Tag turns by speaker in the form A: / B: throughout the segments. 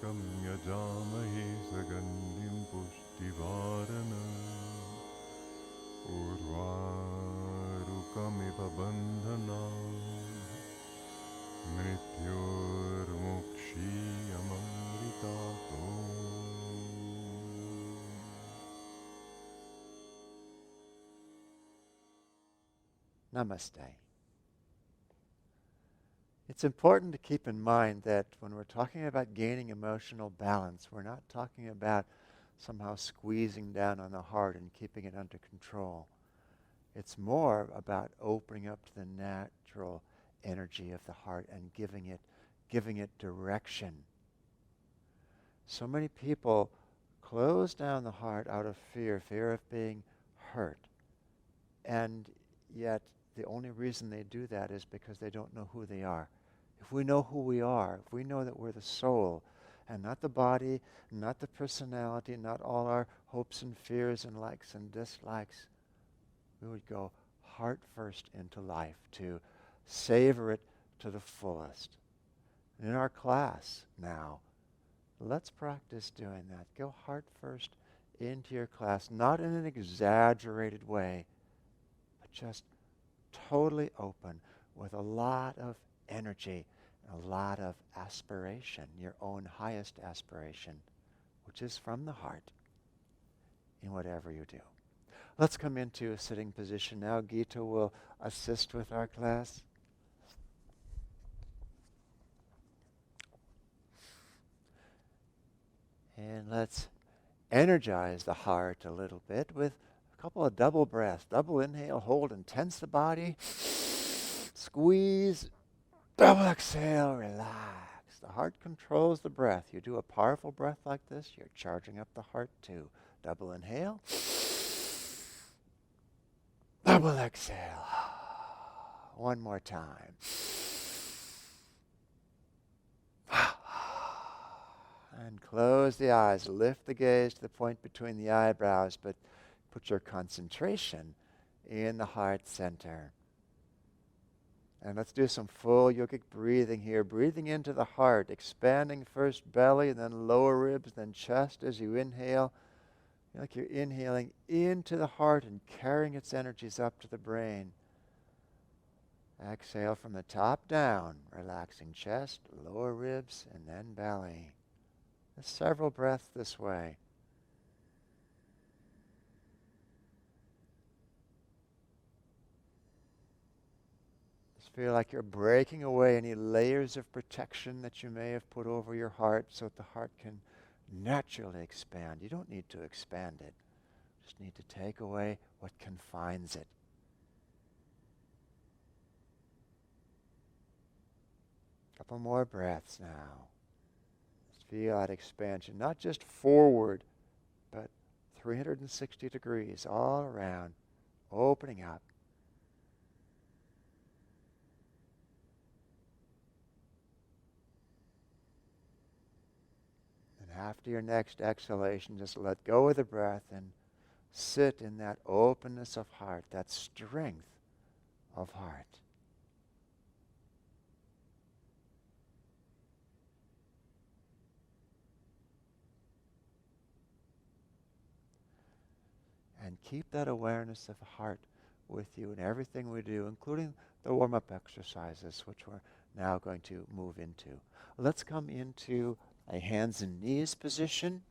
A: Urvarukamekam yajamahe sagandim pushtivarana Urvarukamiva bandhana Mrityurmukshiyamamritato.
B: Namaste. It's important to keep in mind that when we're talking about gaining emotional balance, we're not talking about somehow squeezing down on the heart and keeping it under control. It's more about opening up to the natural energy of the heart and giving it direction. So many people close down the heart out of fear of being hurt. And yet the only reason they do that is because they don't know who they are. If we know who we are, if we know that we're the soul and not the body, not the personality, not all our hopes and fears and likes and dislikes, we would go heart first into life to savor it to the fullest. In our class now, let's practice doing that. Go heart first into your class, not in an exaggerated way, but just totally open with a lot of energy and a lot of aspiration, your own highest aspiration, which is from the heart in whatever you do. Let's come into a sitting position now. Gita will assist with our class. And let's energize the heart a little bit with a couple of double breaths. Double inhale, hold and tense the body. Squeeze, double exhale, relax. The heart controls the breath. You do a powerful breath like this, you're charging up the heart too. Double inhale. Double exhale. One more time. And close the eyes. Lift the gaze to the point between the eyebrows, but put your concentration in the heart center. And let's do some full yogic breathing here. Breathing into the heart, expanding first belly, then lower ribs, then chest as you inhale. Like you're inhaling into the heart and carrying its energies up to the brain. Exhale from the top down, relaxing chest, lower ribs, and then belly. There's several breaths this way. Just feel like you're breaking away any layers of protection that you may have put over your heart so that the heart can naturally expand. You don't need to expand it. You just need to take away what confines it. Couple more breaths now. Just feel that expansion, not just forward, but 360 degrees all around, opening up. After your next exhalation, just let go of the breath and sit in that openness of heart, that strength of heart. And keep that awareness of the heart with you in everything we do, including the warm-up exercises, which we're now going to move into. Let's come into a hands and knees position.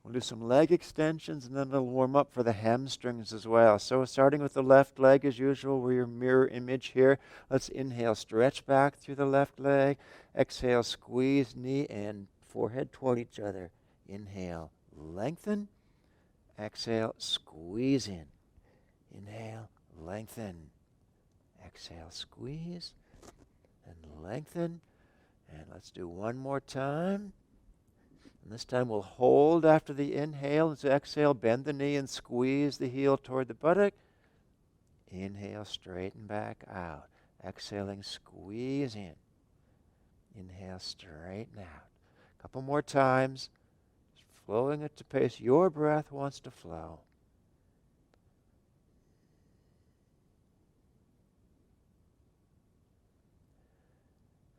B: We'll do some leg extensions and then we'll warm up for the hamstrings as well. So starting with the left leg as usual, we're your mirror image here. Let's inhale, stretch back through the left leg. Exhale, squeeze knee and forehead toward each other. Inhale, lengthen. Exhale, squeeze in. Inhale, lengthen. Exhale, squeeze. And lengthen. And let's do one more time. And this time we'll hold after the inhale. As you exhale, bend the knee and squeeze the heel toward the buttock. Inhale, straighten back out. Exhaling, squeeze in. Inhale, straighten out. A couple more times. Flowing at the pace your breath wants to flow.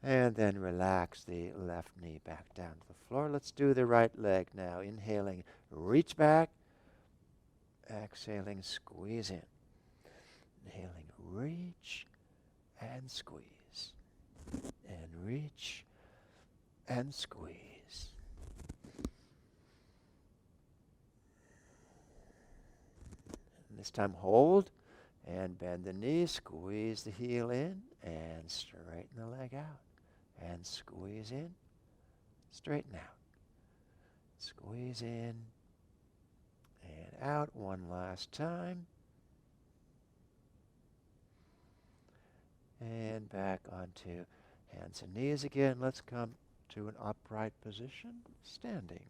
B: And then relax the left knee back down to the floor. Let's do the right leg now. Inhaling, reach back. Exhaling, squeeze in. Inhaling, reach and squeeze. And reach and squeeze. And this time hold and bend the knee. Squeeze the heel in and straighten the leg out. And squeeze in, straighten out. Squeeze in and out one last time. And back onto hands and knees again. Let's come to an upright position, standing.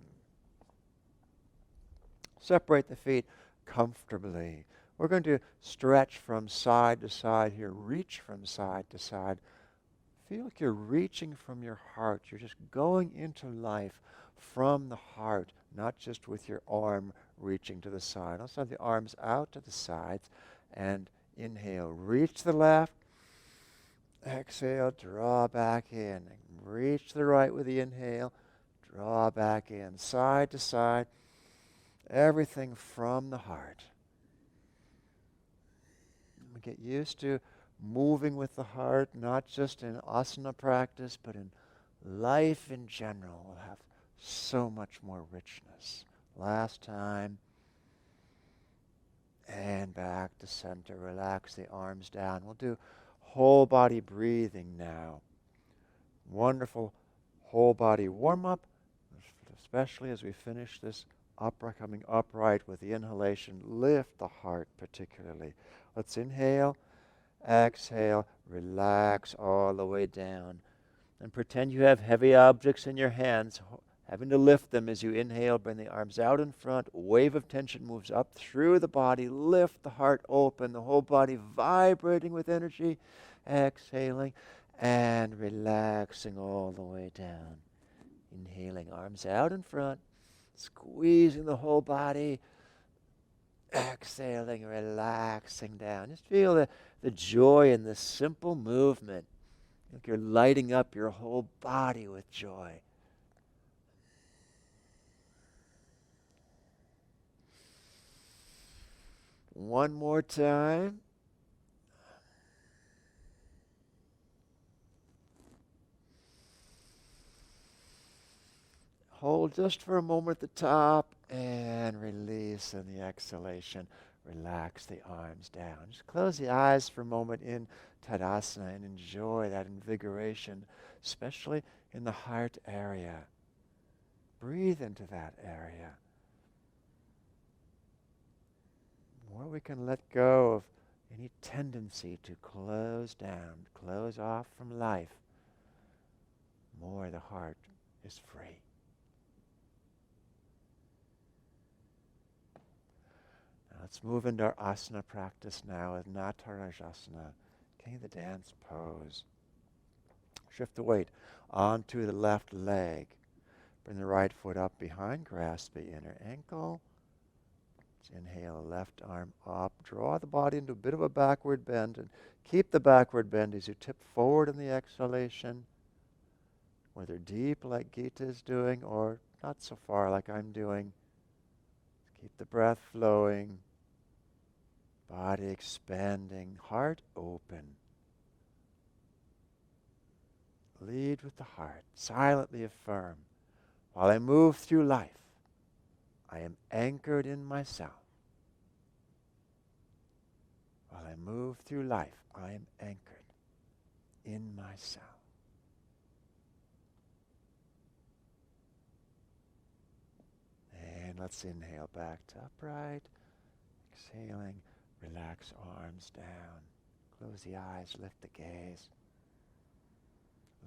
B: Separate the feet comfortably. We're going to stretch from side to side here, reach from side to side. Feel like you're reaching from your heart. You're just going into life from the heart, not just with your arm reaching to the side. Also have the arms out to the sides. And inhale, reach the left. Exhale, draw back in. Reach the right with the inhale. Draw back in. Side to side. Everything from the heart. We get used to moving with the heart, not just in asana practice, but in life in general. We'll have so much more richness. Last time. And back to center. Relax the arms down. We'll do whole body breathing now. Wonderful whole body warm-up, especially as we finish this coming upright with the inhalation. Lift the heart particularly. Let's inhale. Exhale, relax all the way down. And pretend you have heavy objects in your hands, having to lift them as you inhale. Bring the arms out in front. Wave of tension moves up through the body. Lift the heart open, the whole body vibrating with energy. Exhaling and relaxing all the way down. Inhaling, arms out in front. Squeezing the whole body. Exhaling, relaxing down. Just feel the joy in this simple movement. Like you're lighting up your whole body with joy. One more time. Hold just for a moment at the top and release in the exhalation. Relax the arms down. Just close the eyes for a moment in Tadasana and enjoy that invigoration, especially in the heart area. Breathe into that area. The more we can let go of any tendency to close down, close off from life, the more the heart is free. Let's move into our asana practice now with Ananda, King of the Dance pose. Shift the weight onto the left leg. Bring the right foot up behind, grasp the inner ankle. Let's inhale, left arm up. Draw the body into a bit of a backward bend and keep the backward bend as you tip forward in the exhalation, whether deep like Gita is doing or not so far like I'm doing. Keep the breath flowing. Body expanding, heart open. Lead with the heart, silently affirm. While I move through life, I am anchored in myself. While I move through life, I am anchored in myself. And let's inhale back to upright. Exhaling. Relax arms down. Close the eyes, lift the gaze.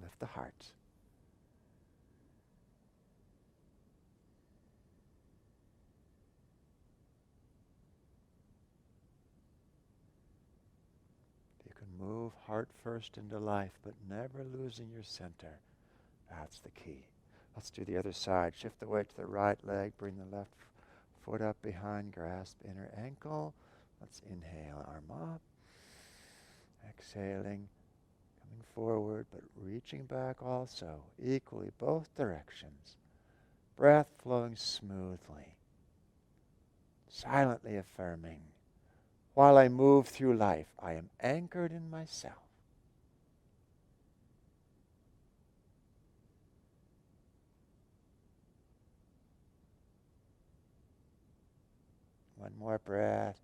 B: Lift the heart. You can move heart first into life, but never losing your center. That's the key. Let's do the other side. Shift the weight to the right leg. Bring the left foot up behind. Grasp inner ankle. Let's inhale, arm up. Exhaling, Coming forward, but reaching back also, equally, both directions. Breath flowing smoothly, silently affirming, while I move through life, I am anchored in myself. One more breath.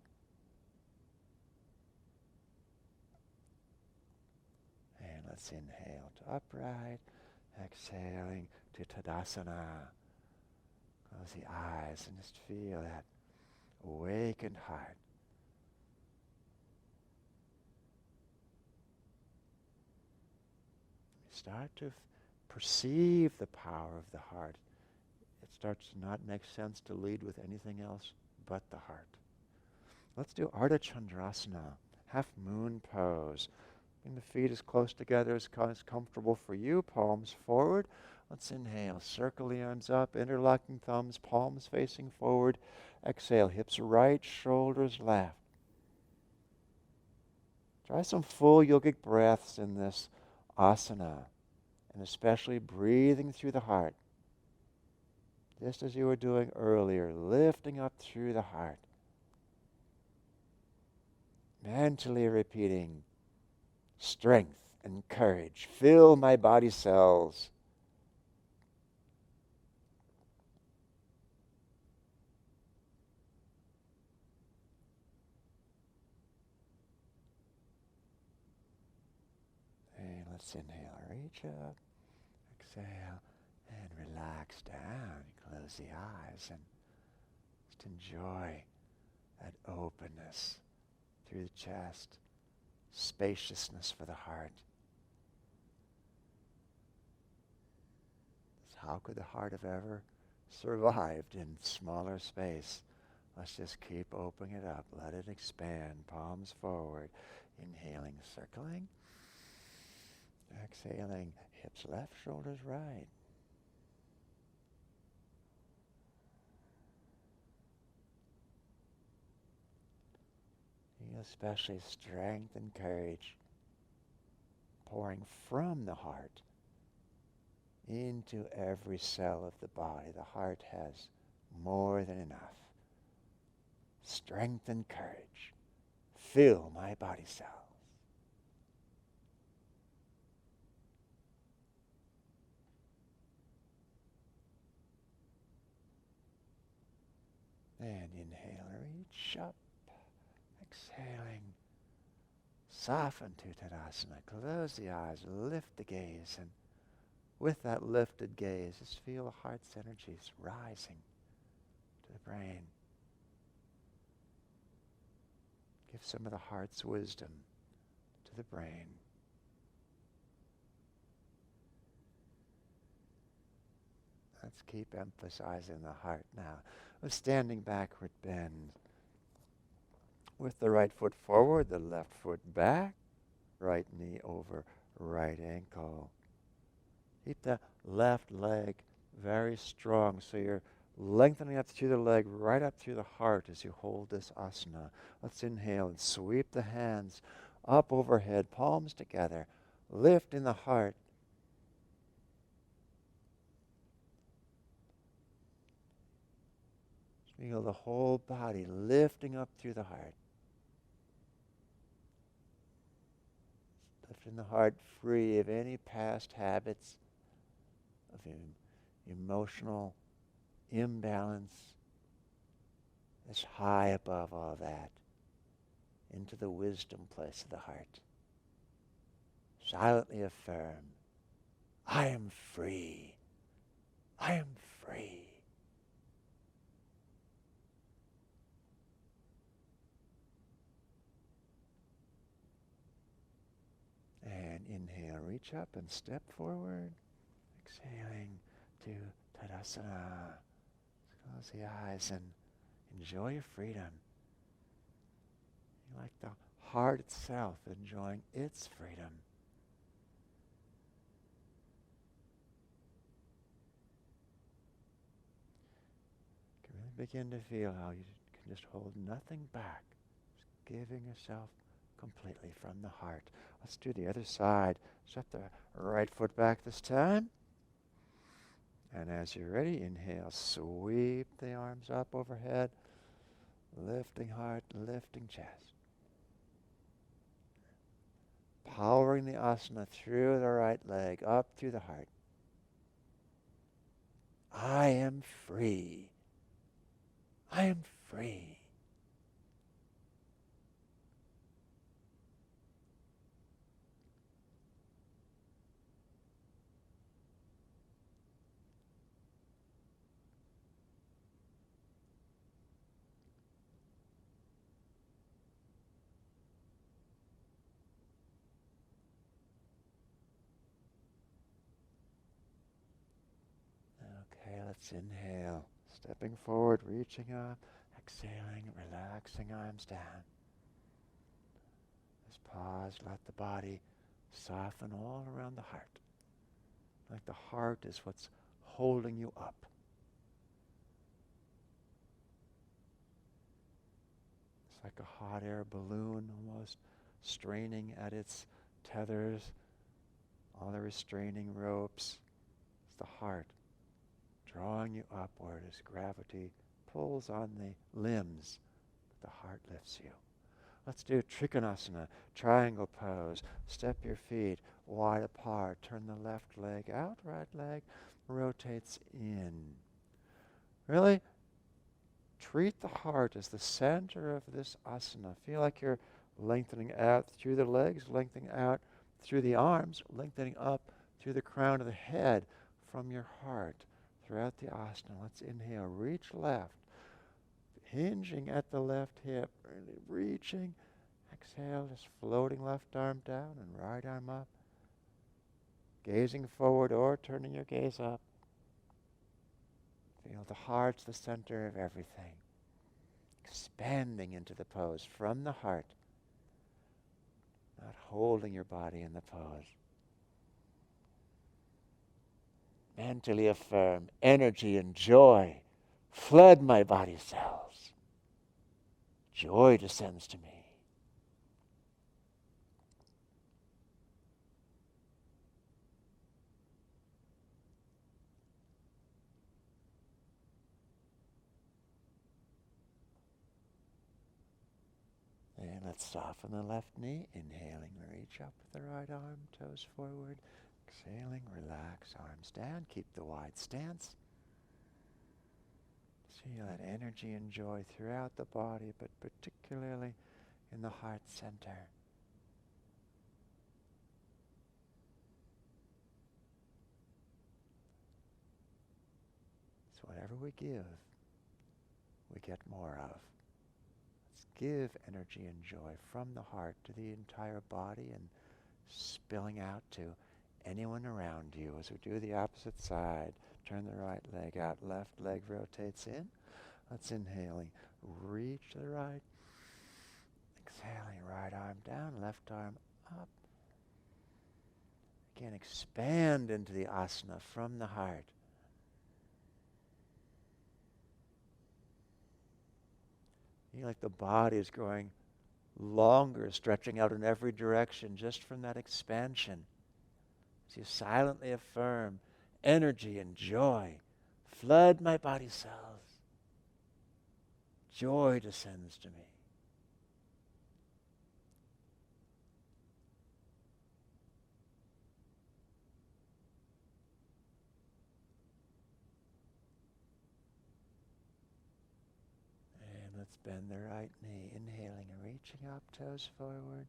B: And let's inhale to upright, exhaling to Tadasana. Close the eyes and just feel that awakened heart. Start to perceive the power of the heart. It starts to not make sense to lead with anything else but the heart. Let's do Artachandrasana, half moon pose. Bring the feet as close together as comfortable for you, palms forward. Let's inhale, circle the arms up, interlocking thumbs, palms facing forward. Exhale, hips right, shoulders left. Try some full yogic breaths in this asana, and especially breathing through the heart. Just as you were doing earlier, lifting up through the heart. Mentally repeating, strength and courage fill my body cells. And let's inhale, reach up, exhale, and relax down. Close the eyes and just enjoy that openness through the chest, spaciousness for the heart. How could the heart have ever survived in smaller space? Let's just keep opening it up. Let it expand. Palms forward. Inhaling, circling. Exhaling, hips left, shoulders right. Feel especially strength and courage pouring from the heart into every cell of the body. The heart has more than enough. Strength and courage fill my body cells. And inhale, reach up. Exhaling, soften to Tadasana. Close the eyes, lift the gaze, and with that lifted gaze, just feel the heart's energies rising to the brain. Give some of the heart's wisdom to the brain. Let's keep emphasizing the heart now. A standing backward bend. With the right foot forward, the left foot back, right knee over right ankle. Keep the left leg very strong so you're lengthening up through the leg, right up through the heart as you hold this asana. Let's inhale and sweep the hands up overhead, palms together. Lift in the heart. Feel the whole body lifting up through the heart. Lifting the heart free of any past habits of emotional imbalance. As high above all that, into the wisdom place of the heart. Silently affirm, I am free. I am free. And inhale, reach up and step forward. Exhaling to Tadasana. Close the eyes and enjoy your freedom. You like the heart itself enjoying its freedom. You can really begin to feel how you can just hold nothing back. Just giving yourself completely from the heart. Let's do the other side. Step the right foot back this time. And as you're ready, inhale, sweep the arms up overhead, lifting heart, lifting chest. Powering the asana through the right leg, up through the heart. I am free. I am free. Okay, let's inhale. Stepping forward, reaching up, exhaling, relaxing arms down. Just pause, let the body soften all around the heart. Like the heart is what's holding you up. It's like a hot air balloon almost straining at its tethers, all the restraining ropes. It's the heart drawing you upward as gravity pulls on the limbs, but the heart lifts you. Let's do Trikonasana, triangle pose. Step your feet wide apart. Turn the left leg out, right leg rotates in. Really treat the heart as the center of this asana. Feel like you're lengthening out through the legs, lengthening out through the arms, lengthening up through the crown of the head from your heart throughout the asana. Let's inhale, reach left, hinging at the left hip, really reaching. Exhale, just floating left arm down and right arm up. Gazing forward or turning your gaze up. Feel the heart's the center of everything. Expanding into the pose from the heart. Not holding your body in the pose. Mentally affirm, energy and joy flood my body cells. Joy descends to me. And let's soften the left knee. Inhaling, reach up with the right arm, toes forward. Exhaling, relax, arms down. Keep the wide stance. Feel that energy and joy throughout the body, but particularly in the heart center. So whatever we give, we get more of. Let's give energy and joy from the heart to the entire body and spilling out to anyone around you. As we do the opposite side, turn the right leg out, left leg rotates in. Let's inhaling, reach to the right. Exhaling, right arm down, left arm up. Again, expand into the asana from the heart. Feel like the body is growing longer, stretching out in every direction just from that expansion. As you silently affirm, energy and joy flood my body cells. Joy descends to me. And let's bend the right knee, inhaling and reaching up, toes forward.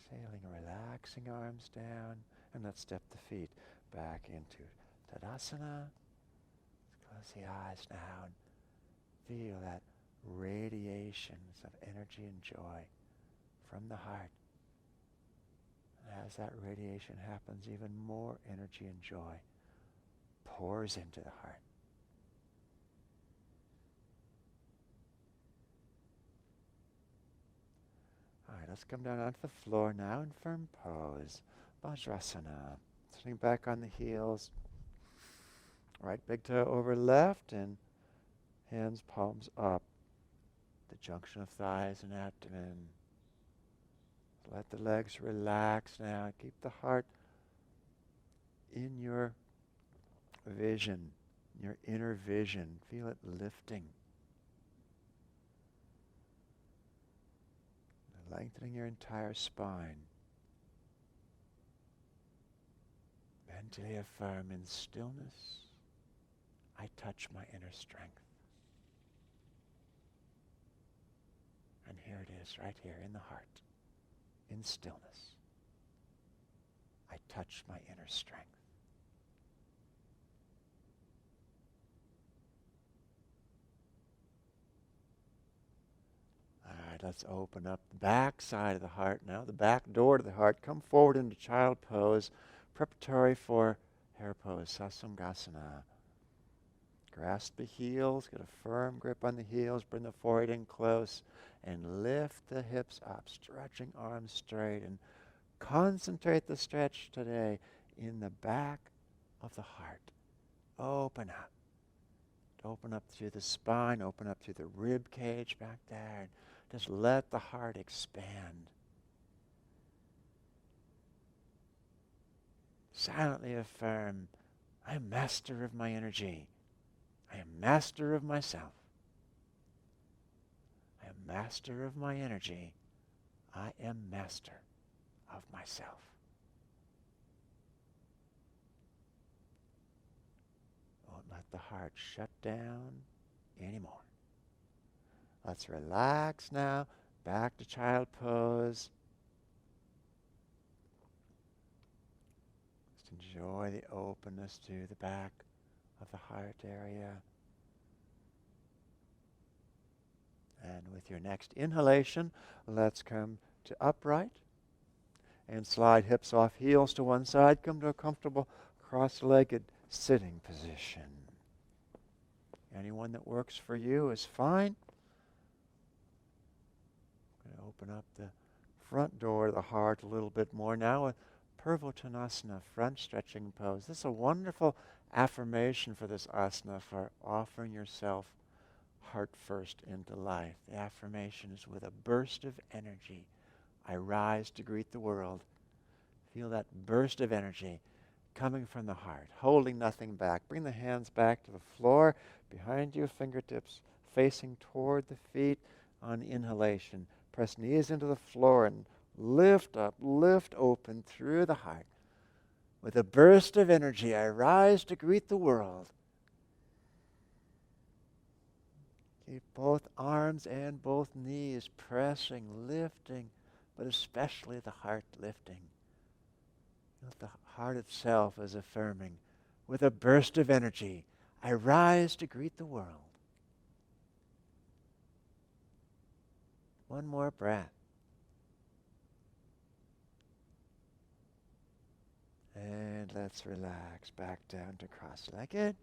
B: Exhaling, relaxing arms down. And let's step the feet back into Tadasana. Let's close the eyes now and feel that radiations of energy and joy from the heart. And as that radiation happens, even more energy and joy pours into the heart. All right, let's come down onto the floor now in firm pose. Vajrasana. Sitting back on the heels. Right big toe over left and hands, palms up. The junction of thighs and abdomen. Let the legs relax now. Keep the heart in your vision, your inner vision. Feel it lifting. Lengthening your entire spine. Mentally affirm, in stillness, I touch my inner strength. And here it is, right here in the heart. In stillness, I touch my inner strength. All right, let's open up the back side of the heart now, the back door to the heart. Come forward into child pose, preparatory for hare pose, Sasangasana. Grasp the heels, get a firm grip on the heels, bring the forehead in close, and lift the hips up, stretching arms straight, and concentrate the stretch today in the back of the heart. Open up. Open up through the spine, open up through the rib cage back there. Just let the heart expand. Silently affirm, I am master of my energy. I am master of myself. I am master of my energy. I am master of myself. Don't let the heart shut down anymore. Let's relax now. Back to child pose. Just enjoy the openness to the back of the heart area. And with your next inhalation, let's come to upright and slide hips off heels to one side. Come to a comfortable cross-legged sitting position. Anyone that works for you is fine. I'm going to open up the front door of the heart a little bit more now with Pervotanasana, front stretching pose. This is a wonderful affirmation for this asana, for offering yourself heart first into life. The affirmation is, with a burst of energy, I rise to greet the world. Feel that burst of energy coming from the heart, holding nothing back. Bring the hands back to the floor, behind you, fingertips facing toward the feet on inhalation. Press knees into the floor and lift up, lift open through the heart. With a burst of energy, I rise to greet the world. Keep both arms and both knees pressing, lifting, but especially the heart lifting. The heart itself is affirming, with a burst of energy, I rise to greet the world. One more breath. And let's relax back down to cross-legged.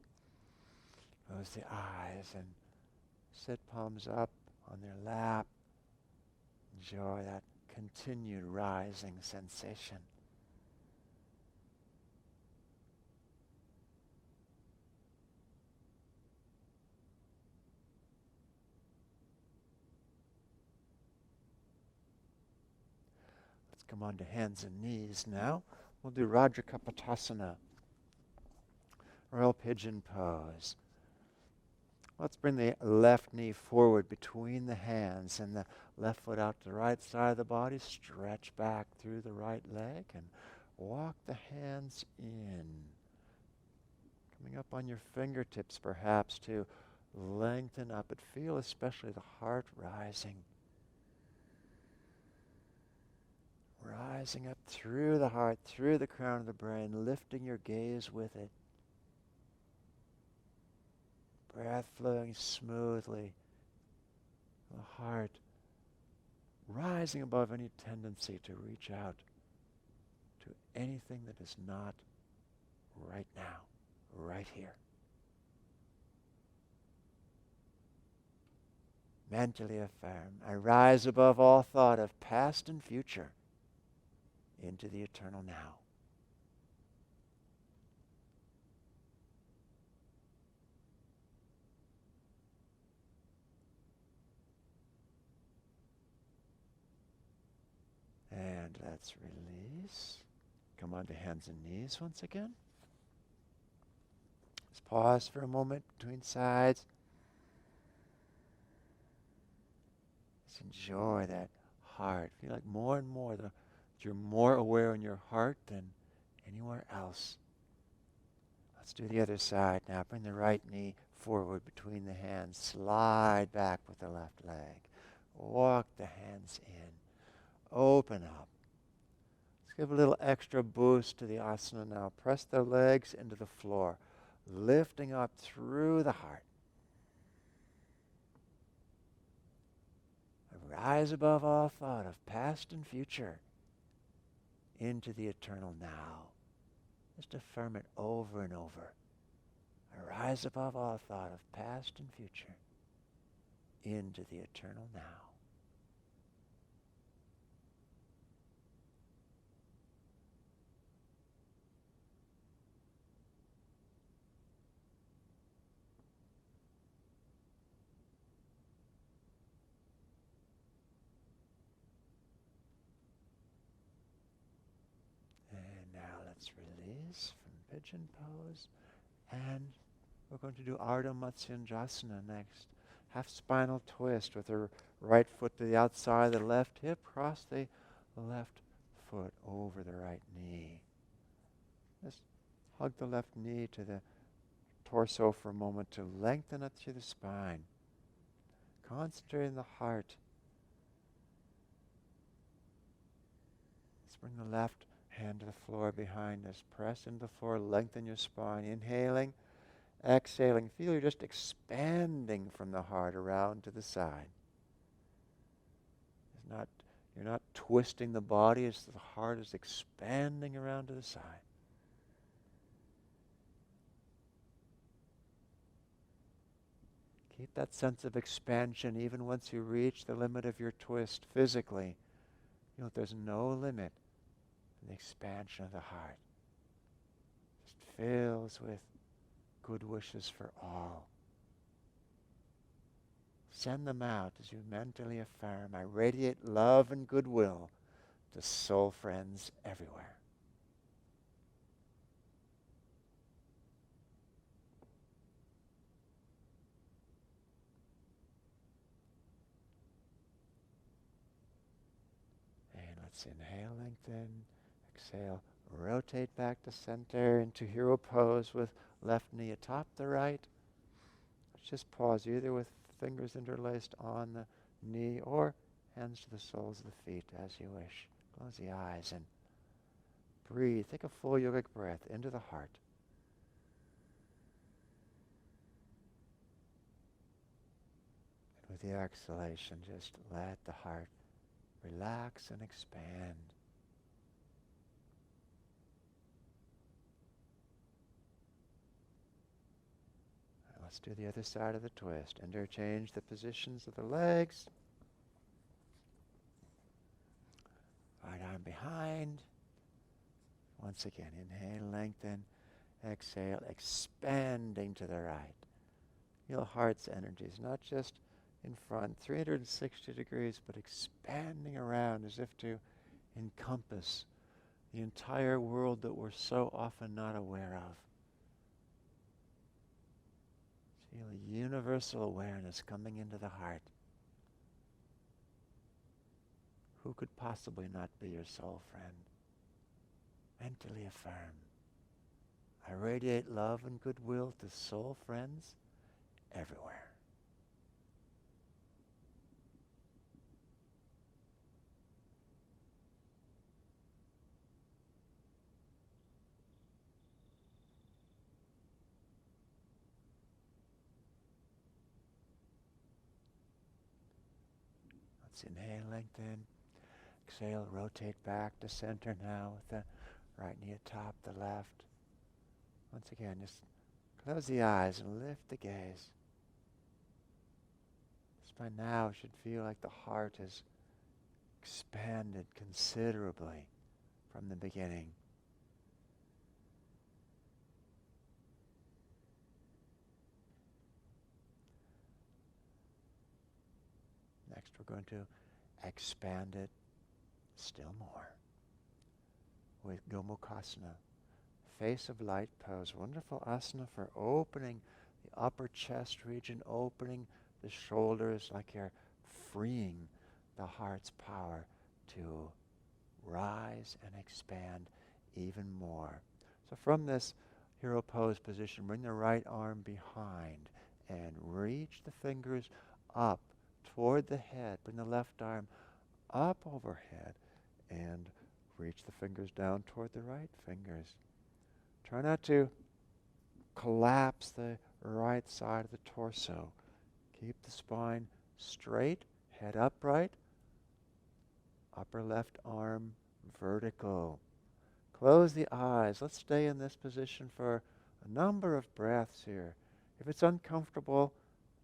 B: Close the eyes and sit palms up on their lap. Enjoy that continued rising sensation. Let's come on to hands and knees now. We'll do Kapatasana, Royal Pigeon pose. Let's bring the left knee forward between the hands and the left foot out to the right side of the body. Stretch back through the right leg and walk the hands in. Coming up on your fingertips perhaps to lengthen up, but feel especially the heart rising. Rising up through the heart, through the crown of the brain, lifting your gaze with it. Breath flowing smoothly. The heart rising above any tendency to reach out to anything that is not right now, right here. Mentally affirm, I rise above all thought of past and future into the eternal now. And let's release. Come onto hands and knees once again. Let's pause for a moment between sides. Just enjoy that heart. Feel like more and more that you're more aware in your heart than anywhere else. Let's do the other side now. Bring the right knee forward between the hands. Slide back with the left leg. Walk the hands in. Open up. Let's give a little extra boost to the asana now. Press the legs into the floor, lifting up through the heart. Rise above all thought of past and future into the eternal now. Just affirm it over and over. I rise above all thought of past and future into the eternal now. And now let's release from pigeon pose. And we're going to do Artachandrasana next. Half spinal twist with the right foot to the outside of the left hip. Cross the left foot over the right knee. Just hug the left knee to the torso for a moment to lengthen it through the spine. Concentrate in the heart. Let's bring the left hand to the floor behind us. Press into the floor, lengthen your spine. Inhaling, exhaling. Feel you're just expanding from the heart around to the side. You're not twisting the body as the heart is expanding around to the side. Keep that sense of expansion even once you reach the limit of your twist physically. You know, there's no limit to the expansion of the heart. Just fills with good wishes for all. Send them out as you mentally affirm, I radiate love and goodwill to soul friends everywhere. And let's inhale, lengthen, exhale, rotate back to center into hero pose with left knee atop the right. Let's just pause either with fingers interlaced on the knee or hands to the soles of the feet as you wish. Close the eyes and breathe. Take a full yogic breath into the heart. And with the exhalation, just let the heart relax and expand. Let's do the other side of the twist. Interchange the positions of the legs. Right arm behind. Once again, inhale, lengthen. Exhale, expanding to the right. Feel heart's energies, not just in front, 360 degrees, but expanding around as if to encompass the entire world that we're so often not aware of. Feel a universal awareness coming into the heart. Who could possibly not be your soul friend? Mentally affirm. I radiate love and goodwill to soul friends everywhere. Let's inhale, lengthen. Exhale, rotate back to center now with the right knee atop the left. Once again, just close the eyes and lift the gaze. This by now should feel like the heart has expanded considerably from the beginning. Next, we're going to expand it Still more. With Gomukhasana, face of light pose. Wonderful asana for opening the upper chest region, opening the shoulders like you're freeing the heart's power to rise and expand even more. So from this hero pose position, bring the right arm behind and reach the fingers up toward the head. Bring the left arm up overhead and reach the fingers down toward the right fingers. Try not to collapse the right side of the torso. Keep the spine straight, head upright, upper left arm vertical. Close the eyes. Let's stay in this position for a number of breaths here. If it's uncomfortable,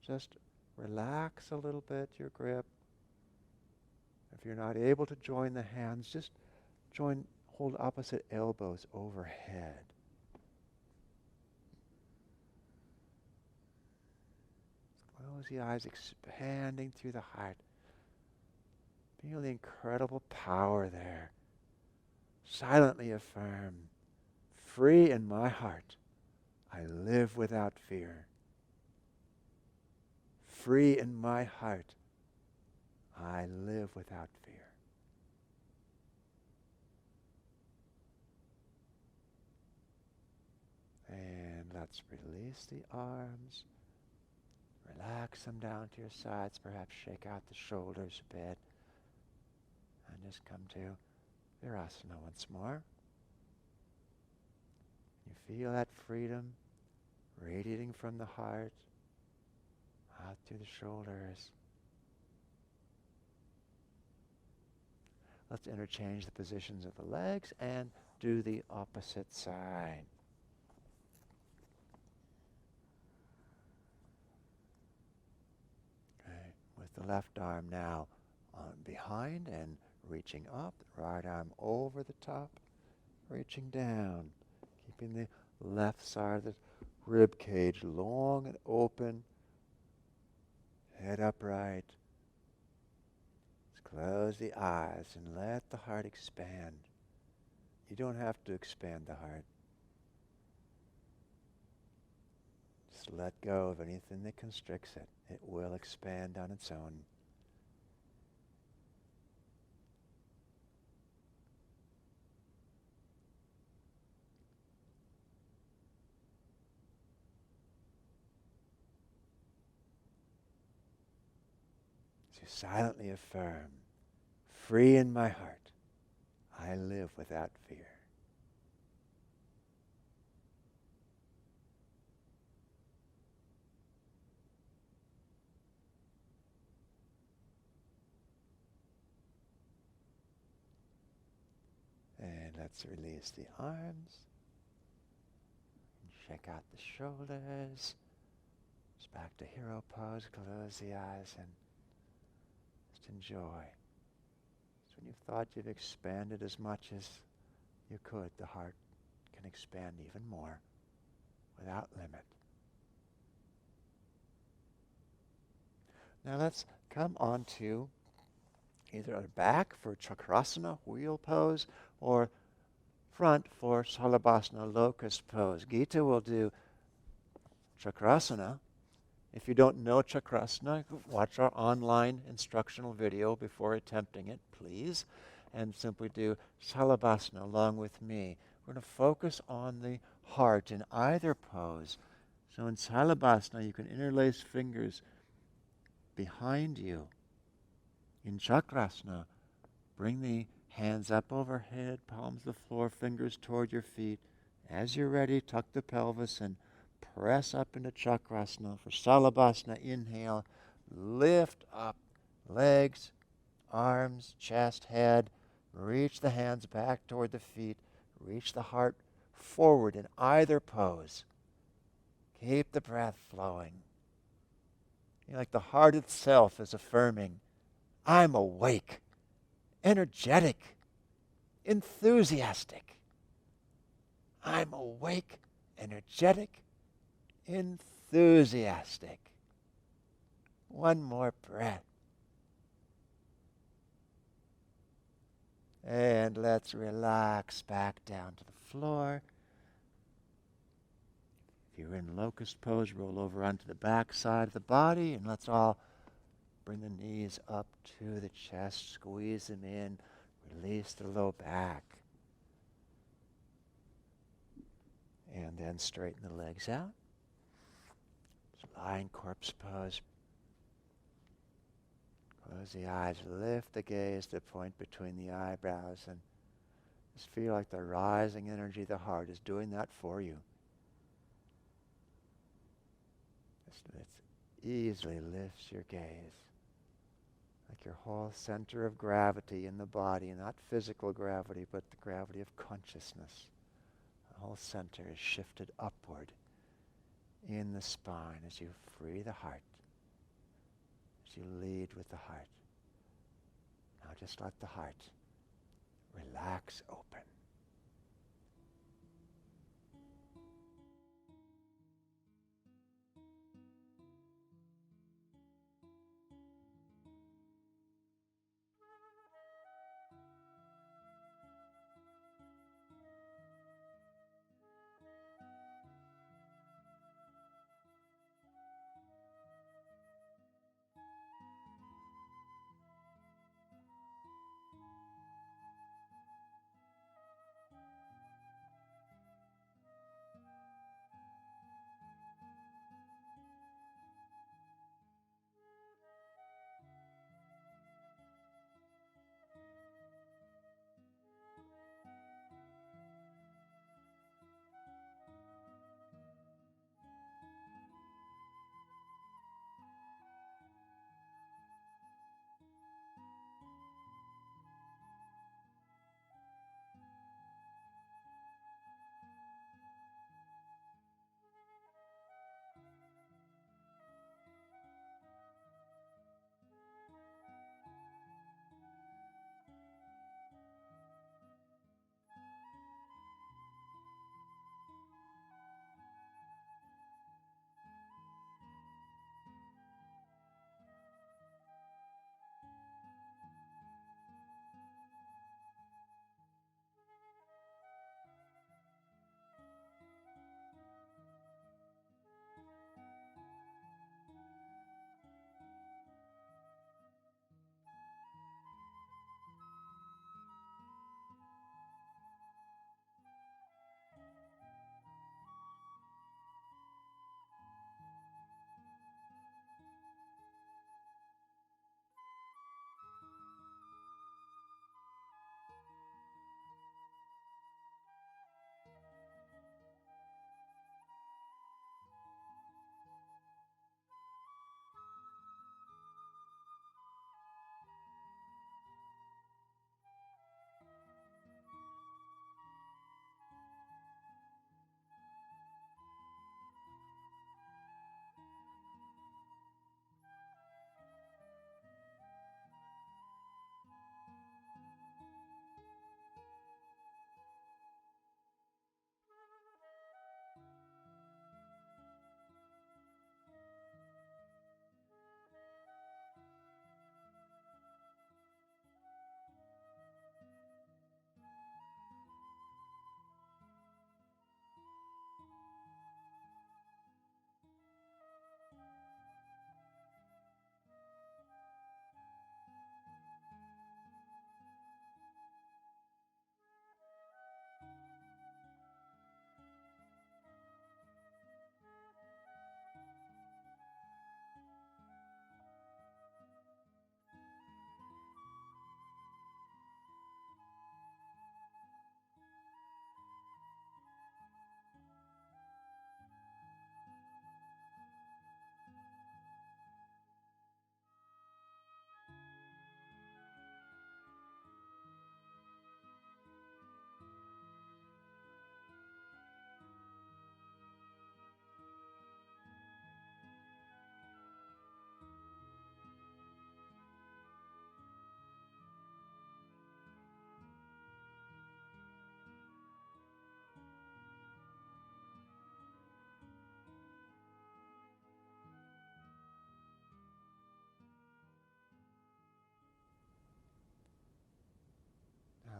B: just relax a little bit your grip. If you're not able to join the hands, just hold opposite elbows overhead. Close the eyes, expanding through the heart. Feel the incredible power there. Silently affirm, free in my heart, I live without fear. Free in my heart, I live without fear. And let's release the arms. Relax them down to your sides. Perhaps shake out the shoulders a bit. And just come to Virasana once more. You feel that freedom radiating from the heart out through the shoulders. Let's interchange the positions of the legs and do the opposite side. Okay, with the left arm now behind and reaching up, the right arm over the top, reaching down, keeping the left side of the rib cage long and open, head upright. Let's close the eyes and let the heart expand. You don't have to expand the heart. Just let go of anything that constricts it. It will expand on its own. So silently affirm, free in my heart, I live without fear. And let's release the arms. Check out the shoulders. Just back to hero pose. Close the eyes and just enjoy. So when you've thought you've expanded as much as you could, the heart can expand even more without limit. Now let's come on to either our back for Chakrasana, wheel pose, or front for Salabhasana, locust pose. Gita will do Chakrasana. If you don't know Chakrasana, watch our online instructional video before attempting it, please, and simply do Salabhasana along with me. We're going to focus on the heart in either pose. So in Salabhasana, you can interlace fingers behind you. In Chakrasana, bring the hands up overhead, palms to the floor, fingers toward your feet. As you're ready, tuck the pelvis and press up into Chakrasana. For Salabhasana, inhale, lift up legs, arms, chest, head. Reach the hands back toward the feet. Reach the heart forward in either pose. Keep the breath flowing. Like the heart itself is affirming, I'm awake, energetic, enthusiastic. I'm awake, energetic, enthusiastic. One more breath. And let's relax back down to the floor. If you're in locust pose, roll over onto the back side of the body, and let's all bring the knees up to the chest, squeeze them in, release the low back. And then straighten the legs out. Just lying corpse pose. Close the eyes, lift the gaze to the point between the eyebrows, and just feel like the rising energy of the heart is doing that for you. It easily lifts your gaze. Like your whole center of gravity in the body, not physical gravity, but the gravity of consciousness. The whole center is shifted upward in the spine as you free the heart, as you lead with the heart. Now just let the heart relax open.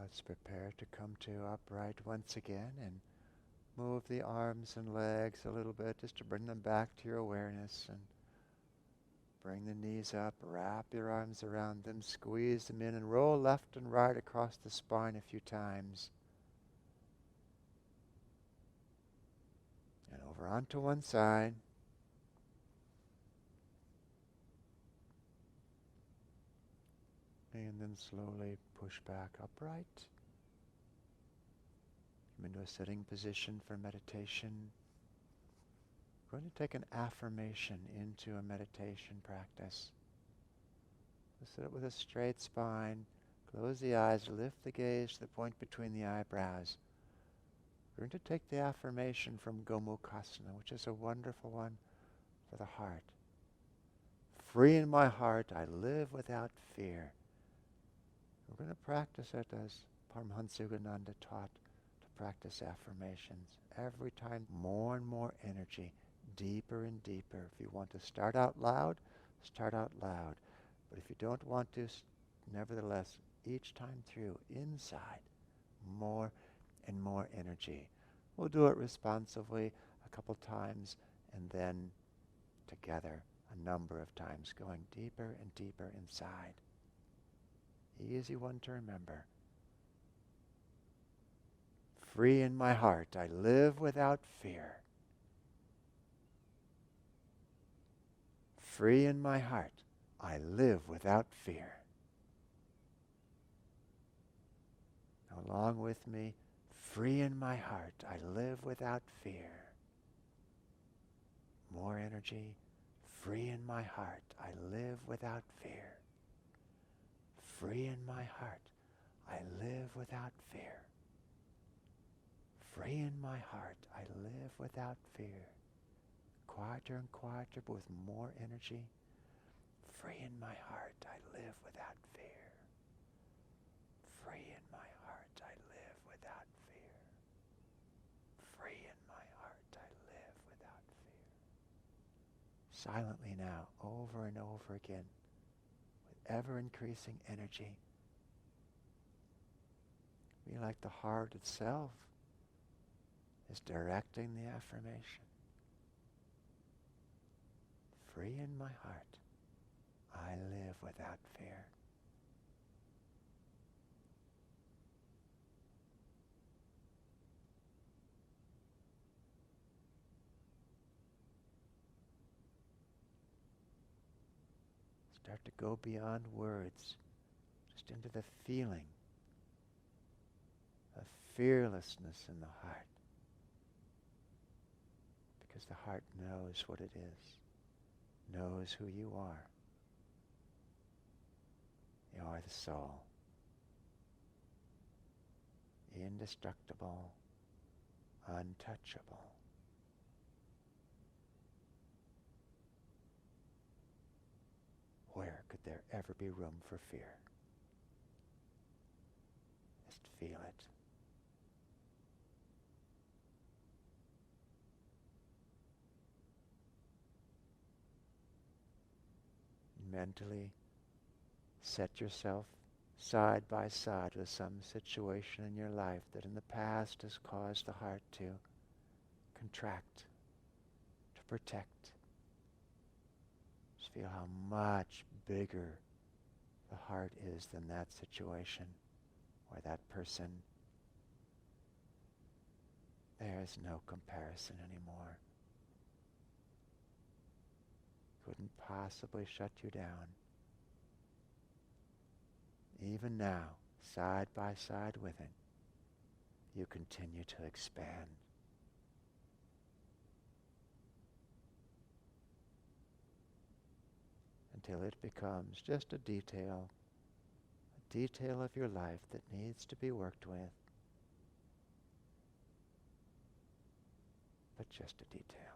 B: Let's prepare to come to upright once again and move the arms and legs a little bit just to bring them back to your awareness, and bring the knees up, wrap your arms around them, squeeze them in, and roll left and right across the spine a few times. And over onto one side. And then slowly push back upright. Come into a sitting position for meditation. We're going to take an affirmation into a meditation practice. So sit with a straight spine, close the eyes, lift the gaze to the point between the eyebrows. We're going to take the affirmation from Gomukhasana, which is a wonderful one for the heart. Free in my heart, I live without fear. We're going to practice it as Paramahansa Yogananda taught to practice affirmations. Every time, more and more energy, deeper and deeper. If you want to start out loud, start out loud. But if you don't want to, nevertheless, each time through, inside, more and more energy. We'll do it responsively a couple times, and then together a number of times, going deeper and deeper inside. Easy one to remember. Free in my heart, I live without fear. Free in my heart, I live without fear. Now, along with me, free in my heart, I live without fear. More energy. Free in my heart, I live without fear. Free in my heart, I live without fear. Free in my heart, I live without fear. Quieter and quieter, but with more energy. Free in my heart, I live without fear. Free in my heart, I live without fear. Free in my heart, I live without fear. Silently now, over and over again, ever-increasing energy. Be like the heart itself is directing the affirmation. Free in my heart, I live without fear. Start to go beyond words, just into the feeling of fearlessness in the heart. Because the heart knows what it is, knows who you are. You are the soul, indestructible, untouchable. Where could there ever be room for fear? Just feel it. Mentally set yourself side by side with some situation in your life that in the past has caused the heart to contract, to protect. Just feel how much bigger the heart is than that situation or that person. There is no comparison anymore. Couldn't possibly shut you down. Even now, side by side with it, you continue to expand. Until it becomes just a detail of your life that needs to be worked with. But just a detail.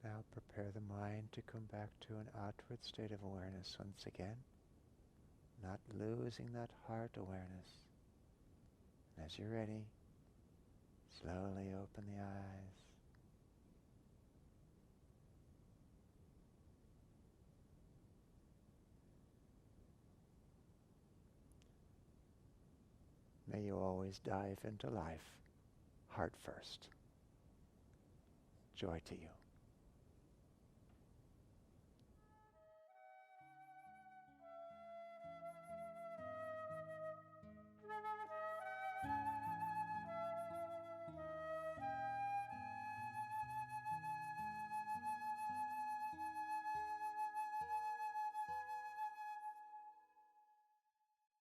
B: Now prepare the mind to come back to an outward state of awareness once again, not losing that heart awareness. And as you're ready, slowly open the eyes. May you always dive into life heart first. Joy to you.